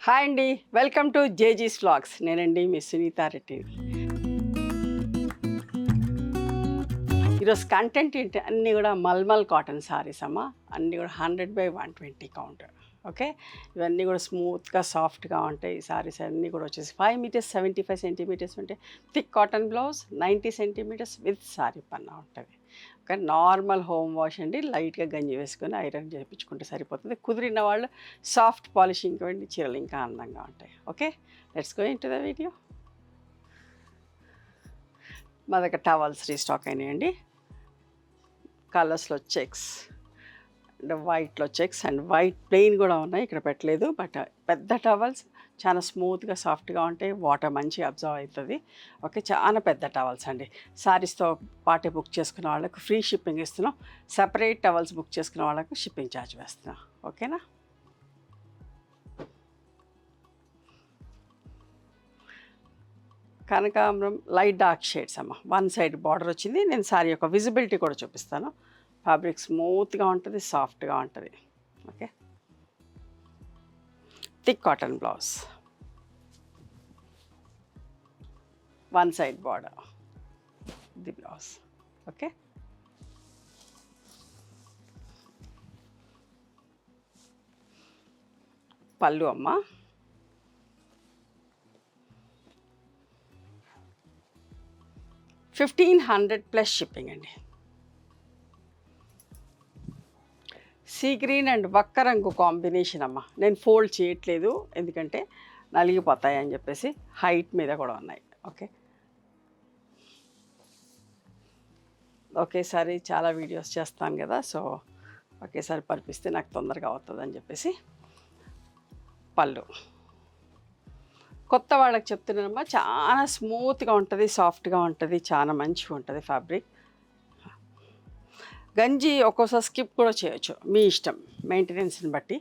Hi అండి, welcome to జేజీస్ vlogs. నేనండి మీ సునీతారెడ్డి. ఈరోజు కంటెంట్ ఏంటి, అన్నీ కూడా మల్మల్ కాటన్ సారీస్ అమ్మ. అన్నీ కూడా 100/120 కౌంట్. ఓకే, ఇవన్నీ కూడా స్మూత్గా సాఫ్ట్గా ఉంటాయి. ఈ సారీస్ అన్నీ కూడా వచ్చేసి 5 మీటర్స్ 75 సెంటీమీటర్స్ ఉంటాయి. Thick cotton blouse 90 centimetres with sari పన్నా ఉంటుంది. ఓకే, నార్మల్ హోమ్ వాష్ అండి. లైట్గా గంజి వేసుకొని ఐరన్ చేయించుకుంటే సరిపోతుంది. కుదిరిన వాళ్ళు సాఫ్ట్ పాలిషింగ్ ఇవ్వండి, చీరలు ఇంకా అందంగా ఉంటాయి. Okay, let's go into the video. మా దగ్గర టవల్స్ రీస్టాక్ అయినాయండి. కలర్స్లో చెక్స్ అండ్ వైట్లో చెక్స్ అండ్ వైట్ ప్లెయిన్ కూడా ఉన్నాయి, ఇక్కడ పెట్టలేదు. బట్ పెద్ద టవల్స్ చాలా స్మూత్గా సాఫ్ట్గా ఉంటాయి. వాటర్ మంచిగా అబ్జర్వ్ అవుతుంది. ఓకే, చాలా పెద్ద టవల్స్ అండి. సారీస్తో పాటే బుక్ చేసుకున్న వాళ్ళకు ఫ్రీ షిప్పింగ్ ఇస్తున్నాం. సపరేట్ టవల్స్ బుక్ చేసుకున్న వాళ్ళకు షిప్పింగ్ ఛార్జ్ వేస్తున్నాం. ఓకేనా. కనకాంబరం లైట్ డార్క్ షేడ్స్ అమ్మ. వన్ సైడ్ బార్డర్ వచ్చింది. నేను సారీ యొక్క విజిబిలిటీ కూడా చూపిస్తాను. ఫ్యాబ్రిక్ స్మూత్గా ఉంటుంది, సాఫ్ట్గా ఉంటుంది. Okay, thick cotton blouse, one side border, the blouse. Okay, పళ్ళు అమ్మ. $1,500 షిప్పింగ్ అండి. సీ గ్రీన్ అండ్ వక్క రంగు కాంబినేషన్ అమ్మ. నేను ఫోల్డ్ చేయట్లేదు ఎందుకంటే నలిగిపోతాయి అని చెప్పేసి. హైట్ మీద కూడా ఉన్నాయి. ఓకే, ఒకేసారి చాలా వీడియోస్ చేస్తాను కదా, సో ఒకేసారి పరిపిస్తే నాకు తొందరగా అవుతుందని చెప్పేసి. పళ్ళు కొత్త వాళ్ళకి చెప్తున్నానమ్మా, చాలా స్మూత్గా ఉంటుంది, సాఫ్ట్గా ఉంటుంది, చాలా మంచిగా ఉంటుంది ఫ్యాబ్రిక్. గంజి ఒక్కోసారి స్కిప్ కూడా చేయొచ్చు, మీ ఇష్టం, మెయింటెనెన్స్ని బట్టి.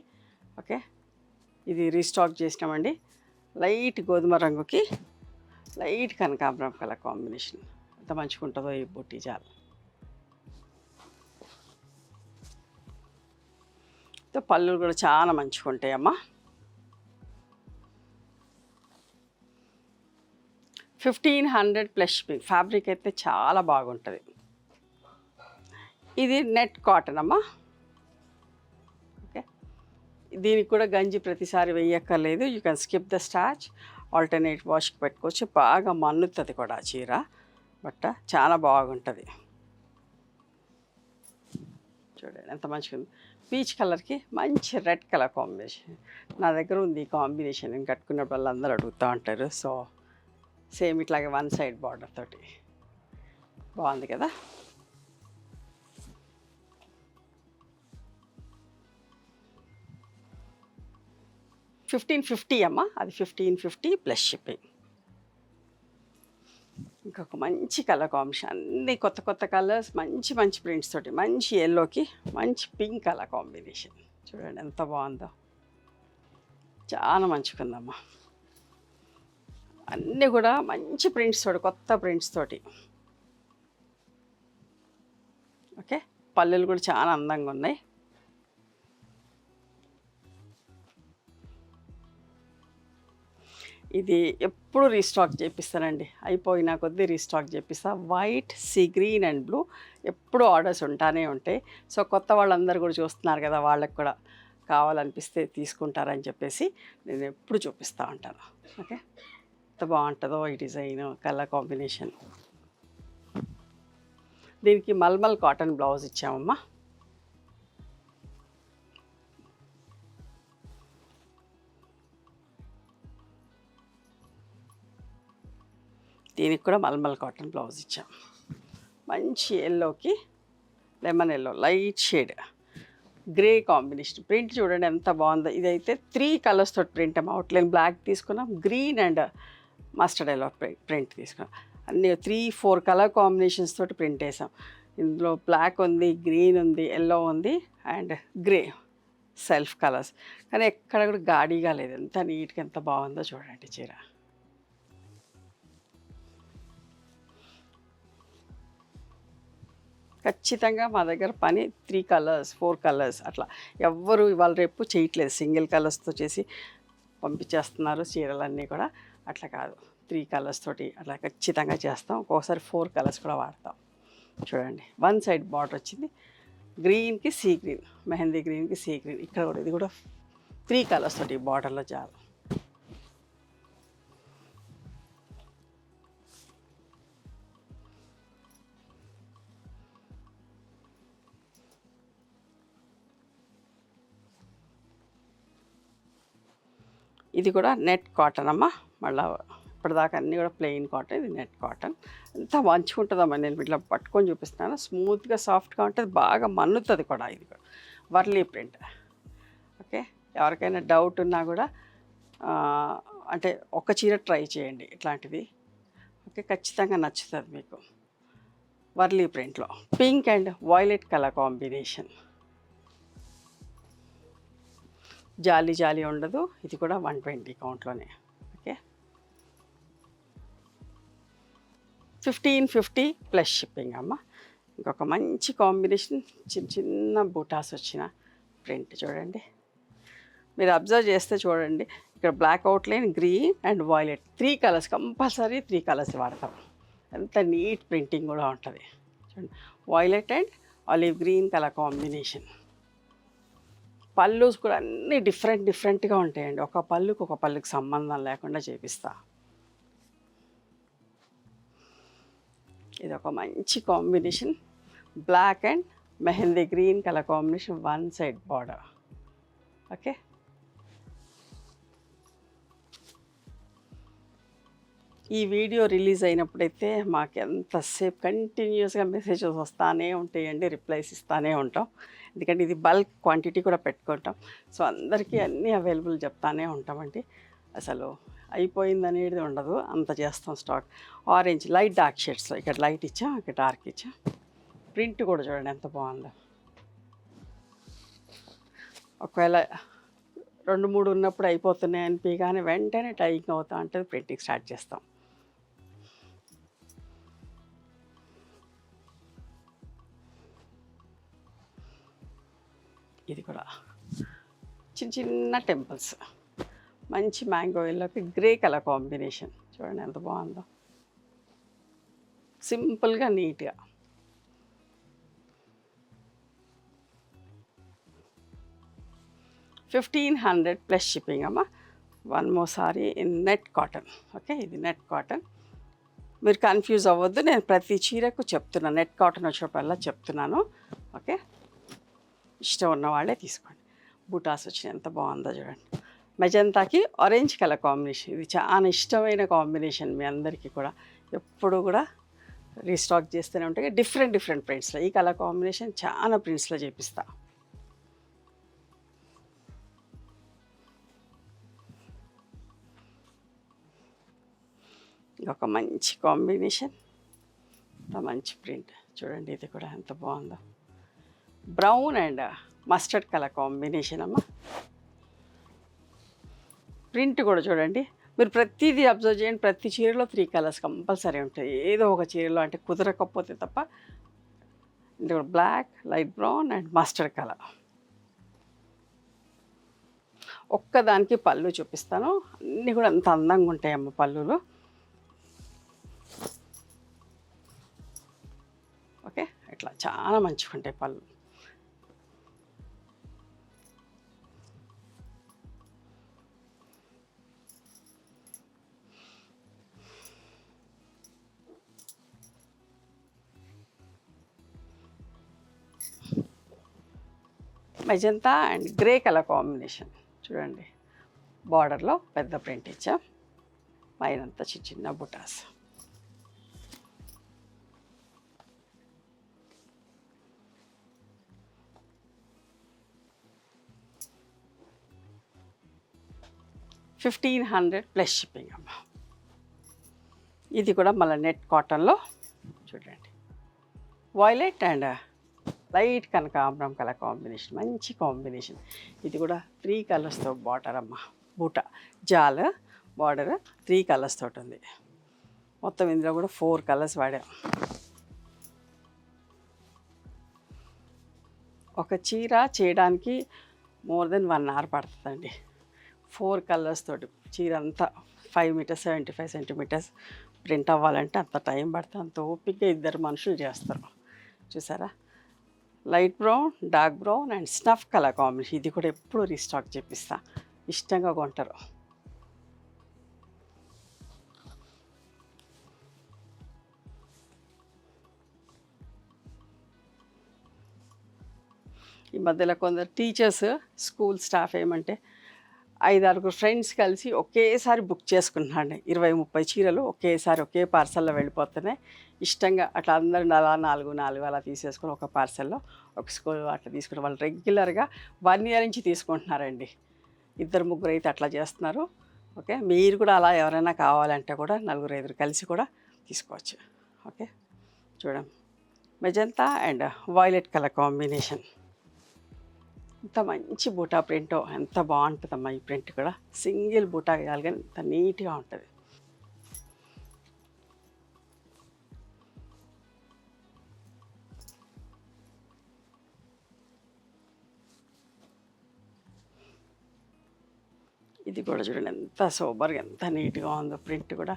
ఓకే, ఇది రీస్టాక్ చేసినామండి. లైట్ గోధుమ రంగుకి లైట్ కనకాంబరం కలర్ కాంబినేషన్. ఎంత మంచిగా ఉంటుందో ఈ బుట్టి జాల్. పళ్ళు కూడా చాలా మంచిగా ఉంటాయమ్మా. 1,500 షిప్పింగ్. ఫ్యాబ్రిక్ అయితే చాలా బాగుంటుంది. ఇది నెట్ కాటన్ అమ్మా. ఓకే, దీనికి కూడా గంజి ప్రతిసారి వేయక్కర్లేదు. You can skip the starch, alternate వాష్కి పెట్టుకోవచ్చు. బాగా మన్నుతుంది కూడా చీర, బట్ట చాలా బాగుంటుంది. చూడండి ఎంత మంచిగా ఉంది. పీచ్ కలర్కి మంచి రెడ్ కలర్ కాంబినేషన్ నా దగ్గర ఉంది. ఈ కాంబినేషన్ నేను కట్టుకున్నప్పుడు వాళ్ళందరూ అడుగుతూ ఉంటారు. సో సేమ్ ఇట్లాగే వన్ సైడ్ బార్డర్ తోటి బాగుంది కదా. $1,550 అమ్మ. అది 1,550 షిప్పింగ్. ఇంకొక మంచి కలర్ కాంబినేషన్, అన్ని కొత్త కొత్త కలర్స్, మంచి మంచి ప్రింట్స్ తోటి. మంచి ఎల్లోకి మంచి పింక్ కలర్ కాంబినేషన్. చూడండి ఎంత బాగుందో, చాలా మంచిగా ఉందమ్మా. అన్నీ కూడా మంచి ప్రింట్స్ తోటి, కొత్త ప్రింట్స్ తోటి. ఓకే, పళ్ళులు కూడా చాలా అందంగా ఉన్నాయి. ఇది ఎప్పుడు రీస్టాక్ చేపిస్తానండి, అయిపోయినా కొద్దీ రీస్టాక్ చేపిస్తా. White, sea green and blue ఎప్పుడు ఆర్డర్స్ ఉంటానే ఉంటాయి. సో కొత్త వాళ్ళందరూ కూడా చూస్తున్నారు కదా, వాళ్ళకి కూడా కావాలనిపిస్తే తీసుకుంటారని చెప్పేసి నేను ఎప్పుడు చూపిస్తూ ఉంటాను. ఓకే, ఎంత బాగుంటుందో ఈ డిజైన్, కలర్ కాంబినేషన్. దీనికి మల్మల్ కాటన్ బ్లౌజ్ ఇచ్చామమ్మా. దీనికి కూడా మల్మల్ కాటన్ బ్లౌజ్ ఇచ్చాం. మంచి ఎల్లోకి lemon yellow, light shade grey combination. Print చూడండి ఎంత బాగుందో. ఇదైతే 3 కలర్స్ తోటి ప్రింట్ అమ్మ. అవుట్లైన్ బ్లాక్ తీసుకున్నాం, green and mustard yellow print తీసుకున్నాం. అన్నీ 3-4 కలర్ కాంబినేషన్స్ తోటి ప్రింట్ వేసాం. ఇందులో బ్లాక్ ఉంది, గ్రీన్ ఉంది, ఎల్లో ఉంది అండ్ గ్రే సెల్ఫ్ కలర్స్. కానీ ఎక్కడ కూడా గాడీగా లేదు. ఎంత నీట్గా ఎంత బాగుందో చూడండి చీర. ఖచ్చితంగా మా దగ్గర పని 3 కలర్స్ 4 కలర్స్ అట్లా ఎవ్వరు ఇవాళ రేపు చేయట్లేదు. సింగిల్ కలర్స్తో చేసి పంపించేస్తున్నారు చీరలన్నీ కూడా. అట్లా కాదు, 3 కలర్స్ తోటి అట్లా ఖచ్చితంగా చేస్తాం. ఒక్కోసారి 4 కలర్స్ కూడా వాడతాం. చూడండి, 1 సైడ్ బార్డర్ వచ్చింది, గ్రీన్కి సీ గ్రీన్, మెహందీ గ్రీన్కి సీ గ్రీన్. ఇక్కడ కూడా ఇది కూడా 3 కలర్స్ తోటి బార్డర్లో చాలు. ఇది కూడా నెట్ కాటన్ అమ్మ. మళ్ళీ ఇప్పటిదాకా అన్నీ కూడా ప్లెయిన్ కాటన్, ఇది నెట్ కాటన్. అంతా మంచిగా ఉంటుందమ్మా. నేను ఇట్లా పట్టుకొని చూపిస్తున్నాను, స్మూత్గా సాఫ్ట్గా ఉంటుంది, బాగా మన్నుతుంది కూడా. ఇది కూడా వర్లీ ప్రింట్. ఓకే, ఎవరికైనా డౌట్ ఉన్నా కూడా అంటే ఒక చీర ట్రై చేయండి ఇట్లాంటిది. ఓకే, ఖచ్చితంగా నచ్చుతుంది మీకు. వర్లీ ప్రింట్లో pink and violet colour combination. జాలీ జాలీ ఉండదు. ఇది కూడా 120 కౌంట్లోనే. ఓకే, 1550 ప్లస్ షిప్పింగ్ అమ్మ. ఇంకొక మంచి కాంబినేషన్, చిన్న చిన్న బూటాస్ వచ్చిన ప్రింట్ చూడండి. మీరు అబ్జర్వ్ చేస్తే చూడండి, ఇక్కడ black outline, green and violet, 3 colours compulsory, 3 colours వాడతాం. ఎంత నీట్ ప్రింటింగ్ కూడా ఉంటుంది చూడండి. Violet and olive green colour combination. పళ్ళుస్ కూడా అన్నీ డిఫరెంట్గా ఉంటాయండి. ఒక పళ్ళుకి సంబంధం లేకుండా చేపిస్తా. ఇది ఒక మంచి combination, black and mehndi green colour combination, 1 side border. Okay, ఈ వీడియో రిలీజ్ అయినప్పుడైతే మాకు ఎంతసేపు కంటిన్యూస్గా మెసేజెస్ వస్తూనే ఉంటాయండి, రిప్లైస్ ఇస్తూనే ఉంటాం. ఎందుకంటే ఇది బల్క్ క్వాంటిటీ కూడా పెట్టుకుంటాం. సో అందరికీ అన్నీ అవైలబుల్ చెప్తానే ఉంటామండి. అసలు అయిపోయింది అనేది ఉండదు, అంత చేస్తాం స్టాక్. ఆరెంజ్ లైట్ డార్క్ షేడ్స్లో, ఇక్కడ లైట్ ఇచ్చాం, ఇక్కడ డార్క్ ఇచ్చాం. ప్రింట్ కూడా చూడండి ఎంత బాగుందో. ఒకవేళ 2-3 ఉన్నప్పుడు అయిపోతున్నాయి అనిపి, కానీ వెంటనే టైయింగ్ అవుతా అంటే ప్రింటింగ్ స్టార్ట్ చేస్తాం. ఇది కూడా చిన్న చిన్న టెంపుల్స్, మంచి మ్యాంగో ఎల్లోకి గ్రే కలర్ కాంబినేషన్. చూడండి ఎంత బాగుందో, సింపుల్గా నీట్గా. $1500 ప్లస్ షిప్పింగ్ అమ్మ. 1 more sorry in net cotton. Okay, ఇది నెట్ కాటన్. మీరు కన్ఫ్యూజ్ అవ్వద్దు, నేను ప్రతి చీరకు చెప్తున్నాను, నెట్ కాటన్ వచ్చినప్పుడల్లా చెప్తున్నాను. ఓకే, ఇష్టం ఉన్న వాళ్ళే తీసుకోండి. బూటాస్ వచ్చి ఎంత బాగుందో చూడండి. మెజంతాకి ఆరెంజ్ కలర్ కాంబినేషన్, ఇది చాలా ఇష్టమైన కాంబినేషన్ మీ అందరికీ కూడా. ఎప్పుడు కూడా రీస్టాక్ చేస్తూనే ఉంటాయి డిఫరెంట్ ప్రింట్స్లో. ఈ కలర్ కాంబినేషన్ చాలా ప్రింట్స్లో చేపిస్తా. ఒక మంచి కాంబినేషన్, మంచి ప్రింట్ చూడండి. ఇది కూడా ఎంత బాగుందో, brown and mustard colour combination అమ్మ. ప్రింట్ కూడా చూడండి, మీరు ప్రతిదీ అబ్జర్వ్ చేయండి, ప్రతి చీరలో 3 కలర్స్ కంపల్సరీ ఉంటాయి. ఏదో ఒక చీరలో అంటే కుదరకపోతే తప్ప. ఇది కూడా black, light brown and mustard colour. ఒక్కదానికి పళ్ళు చూపిస్తాను, అన్నీ కూడా అంత అందంగా ఉంటాయమ్మ పళ్ళులు. ఓకే, ఇట్లా చాలా మంచిగా ఉంటాయి పళ్ళు. Magenta and grey colour combination చూడండి. బార్డర్లో పెద్ద ప్రింట్ ఇచ్చాం, పైనంతా చిన్న చిన్న బుటాస్. $1500 ప్లస్ షిప్పింగ్ అమ్మ. ఇది కూడా మళ్ళీ నెట్ కాటన్లో చూడండి, వైలెట్ అండ్ లైట్ కనకాంబరం కలర్ కాంబినేషన్, మంచి కాంబినేషన్. ఇది కూడా 3 కలర్స్తో బార్డర్ అమ్మ. బూట జాల్ బార్డర్ 3 కలర్స్ తోటి ఉంది. మొత్తం ఇందులో కూడా 4 కలర్స్ వాడాం. ఒక చీర చేయడానికి మోర్ దెన్ 1 అవర్ పడుతుందండి. 4 కలర్స్ తోటి చీర అంతా 5 మీటర్స్ 75 సెంటీమీటర్స్ ప్రింట్ అవ్వాలంటే అంత టైం పడుతుంది. అంత ఓపిక్గా ఇద్దరు మనుషులు చేస్తారు. చూసారా, light brown, dark brown and snuff colour combination. ఇది కూడా ఎప్పుడు రీస్టాక్ చేపిస్తా, ఇష్టంగా కొంటారు. ఈ మధ్యలో కొందరు టీచర్స్, స్కూల్ స్టాఫ్ ఏమంటే 5-6 ఫ్రెండ్స్ కలిసి ఒకేసారి బుక్ చేసుకుంటున్నాండి. 20-30 చీరలు ఒకేసారి ఒకే పార్సల్లో వెళ్ళిపోతున్నాయి. ఇష్టంగా అట్లా అందరూ అలా 4 అలా తీసేసుకొని ఒక పార్సల్లో ఒక స్కూల్ అట్లా తీసుకుని వాళ్ళు రెగ్యులర్గా 1 ఇయర్ నుంచి తీసుకుంటున్నారండి. 2-3 అయితే అట్లా చేస్తున్నారు. ఓకే, మీరు కూడా అలా ఎవరైనా కావాలంటే కూడా 4-5 కలిసి కూడా తీసుకోవచ్చు. ఓకే, చూడండి, magenta and violet colour combination. ఎంత మంచి బూటా ప్రింటో, ఎంత బాగుంటుందమ్మా ఈ ప్రింట్ కూడా. సింగిల్ బూటా వేయాలి కానీ ఎంత నీట్గా ఉంటుంది. ఇది కూడా చూడండి ఎంత సూపర్గా, ఎంత నీట్గా ఉందో ప్రింట్ కూడా.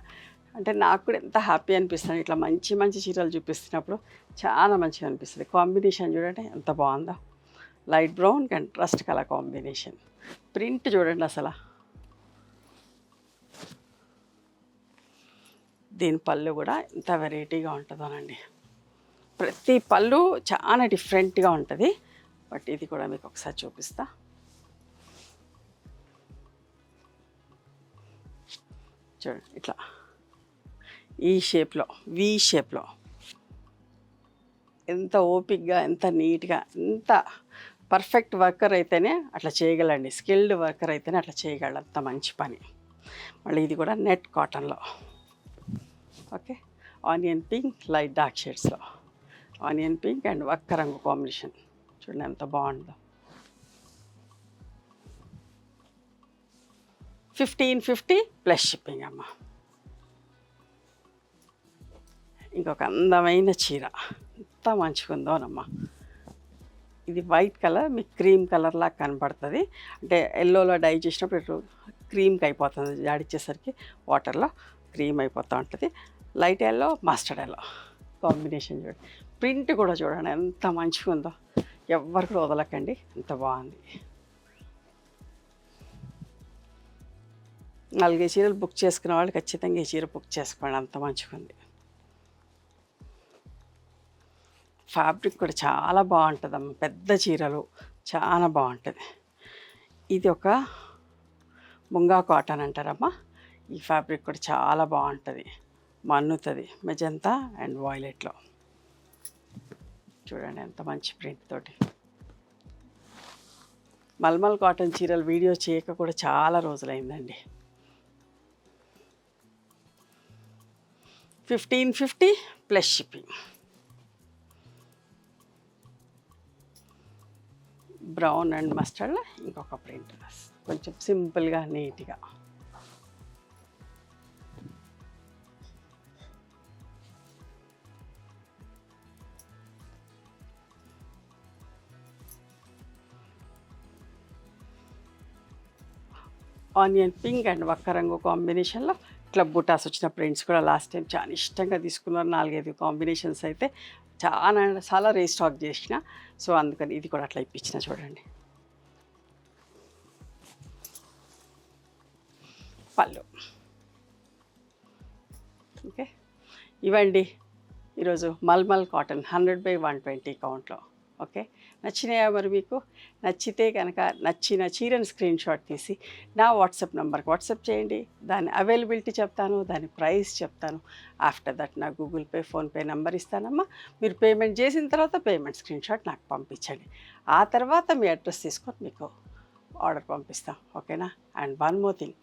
అంటే నాకు కూడా ఎంత హ్యాపీ అనిపిస్తుంది ఇట్లా మంచి మంచి చీరలు చూపిస్తున్నప్పుడు. చాలా మంచిగా అనిపిస్తుంది. కాంబినేషన్ చూడండి ఎంత బాగుందో, light brown and rust colour combination. Print చూడండి అసలు. దీని పళ్ళు కూడా ఎంత వెరైటీగా ఉంటుందోనండి. ప్రతి పళ్ళు చాలా డిఫరెంట్గా ఉంటుంది. బట్ ఇది కూడా మీకు ఒకసారి చూపిస్తా. చూడండి ఇట్లా ఈ షేప్లో, వి షేప్లో ఎంత ఓపిక్గా, ఎంత నీట్గా, ఎంత పర్ఫెక్ట్ వర్కర్ అయితేనే అట్లా చేయగలండి. స్కిల్డ్ వర్కర్ అయితేనే అట్లా చేయగలడు. అంత మంచి పని. మళ్ళీ ఇది కూడా నెట్ కాటన్లో. Okay, onion pink, light dark షేడ్స్లో. ఆనియన్ పింక్ అండ్ ఒక్క రంగు కాంబినేషన్ చూడండి ఎంత బాగుందో. 1550 ప్లస్ షిప్పింగ్ అమ్మ. ఇంకొక అందమైన చీర ఎంత మంచిగా ఉందోనమ్మా. ఇది వైట్ కలర్, మీకు క్రీమ్ కలర్లా కనపడుతుంది. అంటే ఎల్లోలో డై చేసినప్పుడు ఇటు క్రీమ్కి అయిపోతుంది, జాడిచ్చేసరికి వాటర్లో క్రీమ్ అయిపోతూ ఉంటుంది. Light yellow, mustard yellow combination చూడండి. ప్రింట్ కూడా చూడండి ఎంత మంచిగా ఉందో. ఎవరికి కూడా వదలకండి, ఎంత బాగుంది. 4 చీరలు బుక్ చేసుకున్న వాళ్ళు ఖచ్చితంగా ఈ చీర బుక్ చేసుకోండి, అంత మంచిగా ఉంది. ఫ్యాబ్రిక్ కూడా చాలా బాగుంటుందమ్మ. పెద్ద చీరలు చాలా బాగుంటుంది. ఇది ఒక ముంగా కాటన్ అంటారమ్మా. ఈ ఫ్యాబ్రిక్ కూడా చాలా బాగుంటుంది, మన్నుతుంది. మెజంతా అండ్ వాయిలెట్లో చూడండి ఎంత మంచి ప్రింట్ తోటి. మల్మల్ కాటన్ చీరలు వీడియో చేయక కూడా చాలా రోజులైందండి. 1550 plus shipping. Brown and mustard ఇంకొక ప్రింట్ కొంచెం సింపుల్గా నీట్గా. ఆనియన్ పింక్ అండ్ ఒక్క రంగు కాంబినేషన్లో ఇట్లా బుటాస్ వచ్చిన ప్రింట్స్ కూడా లాస్ట్ టైం చాలా ఇష్టంగా తీసుకున్నారు. 4-5 కాంబినేషన్స్ అయితే చాలా రీస్టాక్ చేసిన. సో అందుకని ఇది కూడా అట్లా ఇప్పించిన. చూడండి పళ్ళు. ఓకే, ఇవ్వండి ఈరోజు మల్మల్ కాటన్ 100/120 కౌంట్లో. ఓకే, నచ్చినాయా మరి మీకు? నచ్చితే కనుక నచ్చిన చీరను స్క్రీన్ షాట్ తీసి నా వాట్సాప్ నెంబర్కి వాట్సాప్ చేయండి. దాని అవైలబిలిటీ చెప్తాను, దాని ప్రైస్ చెప్తాను. ఆఫ్టర్ దట్ నా గూగుల్ పే, ఫోన్పే నెంబర్ ఇస్తానమ్మా. మీరు పేమెంట్ చేసిన తర్వాత పేమెంట్ స్క్రీన్ షాట్ నాకు పంపించండి. ఆ తర్వాత మీ అడ్రస్ తీసుకొని మీకు ఆర్డర్ పంపిస్తాం. ఓకేనా? And one more thing,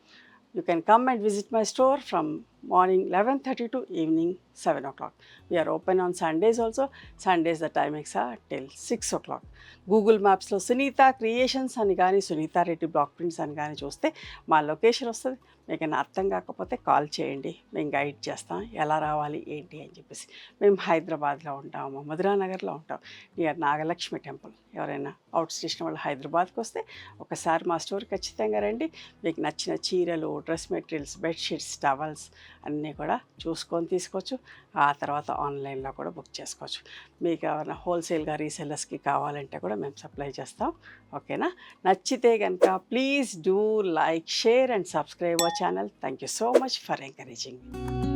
you can come and visit my store from morning 11:30 to evening 7 o'clock. We are open on Sundays also. Sundays the timings are till 6 o'clock. Google మ్యాప్స్లో Sunitha creations అని కానీ Sunitha Reddy block prints అని కానీ చూస్తే మా location వస్తుంది. మీకు అర్థం కాకపోతే కాల్ చేయండి, మేము గైడ్ చేస్తాం ఎలా రావాలి ఏంటి అని చెప్పేసి. మేము హైదరాబాద్లో ఉంటాము, మధురానగర్లో ఉంటాం, నియర్ నాగలక్ష్మి టెంపుల్. ఎవరైనా అవుట్ స్టేషన్ వాళ్ళు హైదరాబాద్కి వస్తే ఒకసారి మా స్టోర్ ఖచ్చితంగా రండి. మీకు నచ్చిన చీరలు, డ్రెస్ మెటీరియల్స్, బెడ్షీట్స్, టవల్స్ అన్నీ కూడా చూసుకొని తీసుకోవచ్చు. ఆ తర్వాత ఆన్లైన్లో కూడా బుక్ చేసుకోవచ్చు. మీకు ఏమైనా హోల్సేల్గా రీసెల్లర్స్కి కావాలంటే కూడా మేము సప్లై చేస్తాం. ఓకేనా? నచ్చితే కనుక please do like, share and subscribe our channel. Thank you so much for encouraging me.